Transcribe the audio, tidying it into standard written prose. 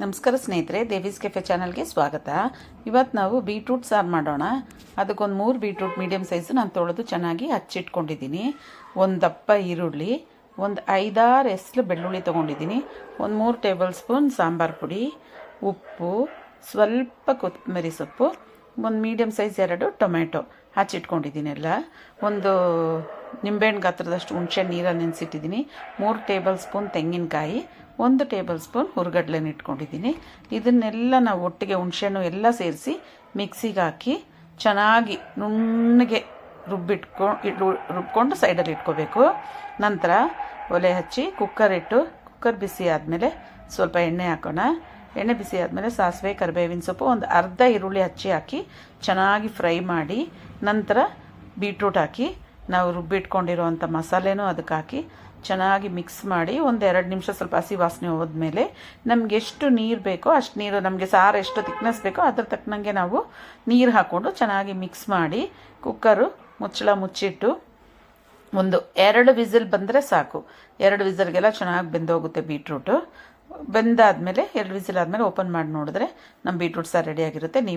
ನಮಸ್ಕಾರ ಸ್ನೇಹಿತರೆ, ದೇವೀಸ್ ಕೆಫೆ ಚಾನಲ್ಗೆ ಸ್ವಾಗತ. ಇವತ್ತು ನಾವು ಬೀಟ್ರೂಟ್ ಸಾರು ಮಾಡೋಣ. ಅದಕ್ಕೊಂದು 3 ಬೀಟ್ರೂಟ್ ಮೀಡಿಯಮ್ ಸೈಜು ನಾನು ತೊಳೆದು ಚೆನ್ನಾಗಿ ಹಚ್ಚಿಟ್ಕೊಂಡಿದ್ದೀನಿ. ಒಂದು ದಪ್ಪ ಈರುಳ್ಳಿ, ಒಂದು 5-6 ಎಸ್ಲು ಬೆಳ್ಳುಳ್ಳಿ ತೊಗೊಂಡಿದ್ದೀನಿ, ಒಂದು 3 ಟೇಬಲ್ ಸ್ಪೂನ್ ಸಾಂಬಾರು ಪುಡಿ, ಉಪ್ಪು, ಸ್ವಲ್ಪ ಕೊತ್ತಂಬರಿ ಸೊಪ್ಪು, ಒಂದು ಮೀಡಿಯಮ್ ಸೈಜ್ 2 ಟೊಮೆಟೊ ಹಚ್ಚಿಟ್ಕೊಂಡಿದ್ದೀನಿ. ಎಲ್ಲ ಒಂದು ನಿಂಬೆಹಣ್ಣು ಗಾತ್ರದಷ್ಟು ಹುಣಸೆ ನೀರಲ್ಲಿ ನೆನೆಸಿಟ್ಟಿದ್ದೀನಿ. 3 ಟೇಬಲ್ ಸ್ಪೂನ್ ತೆಂಗಿನಕಾಯಿ, 1 ಟೇಬಲ್ ಸ್ಪೂನ್ ಹುರ್ಗಡ್ಲೆನ ಇಟ್ಕೊಂಡಿದ್ದೀನಿ. ಇದನ್ನೆಲ್ಲ ನಾವು ಒಟ್ಟಿಗೆ ಹುಣಸೆಹಣ್ಣು ಎಲ್ಲ ಸೇರಿಸಿ ಮಿಕ್ಸಿಗೆ ಹಾಕಿ ಚೆನ್ನಾಗಿ ನುಣ್ಣಗೆ ರುಬ್ಕೊಂಡು ಸೈಡಲ್ಲಿ ಇಟ್ಕೋಬೇಕು. ನಂತರ ಒಲೆ ಹಚ್ಚಿ ಕುಕ್ಕರ್ ಬಿಸಿ ಆದಮೇಲೆ ಸ್ವಲ್ಪ ಎಣ್ಣೆ ಹಾಕೋಣ. ಎಣ್ಣೆ ಬಿಸಿ ಆದಮೇಲೆ ಸಾಸಿವೆ, ಕರಿಬೇವಿನ ಸೊಪ್ಪು, ಒಂದು ಅರ್ಧ ಈರುಳ್ಳಿ ಹಾಕಿ ಚೆನ್ನಾಗಿ ಫ್ರೈ ಮಾಡಿ, ನಂತರ ಬೀಟ್ರೂಟ್ ಹಾಕಿ ನಾವು ರುಬ್ಬಿಟ್ಕೊಂಡಿರೋವಂಥ ಮಸಾಲೆನೂ ಅದಕ್ಕೆ ಹಾಕಿ ಚೆನ್ನಾಗಿ ಮಿಕ್ಸ್ ಮಾಡಿ ಒಂದು 2 ನಿಮಿಷ ಸ್ವಲ್ಪ ಹಸಿ ವಾಸನೆ ಹೋದ್ಮೇಲೆ ನಮ್ಗೆ ಎಷ್ಟು ನೀರು ಬೇಕೋ ಅಷ್ಟು ನೀರು, ನಮಗೆ ಸಾರು ಎಷ್ಟು ತಿಕ್ನೆಸ್ ಬೇಕೋ ಅದ್ರ ತಕ್ಕನಂಗೆ ನಾವು ನೀರು ಹಾಕ್ಕೊಂಡು ಚೆನ್ನಾಗಿ ಮಿಕ್ಸ್ ಮಾಡಿ ಕುಕ್ಕರು ಮುಚ್ಚಳ ಮುಚ್ಚಿಟ್ಟು ಒಂದು 2 ವಿಸಿಲ್ ಬಂದರೆ ಸಾಕು. 2 ವಿಸಿಲ್ಗೆಲ್ಲ ಚೆನ್ನಾಗಿ ಬೆಂದೋಗುತ್ತೆ ಬೀಟ್ರೂಟು. ಬೆಂದಾದಮೇಲೆ 2 ವಿಸಿಲ್ ಆದಮೇಲೆ ಓಪನ್ ಮಾಡಿ ನೋಡಿದ್ರೆ ನಮ್ಮ ಬೀಟ್ರೂಟ್ ಸಾರು ರೆಡಿಯಾಗಿರುತ್ತೆ. ನೀವು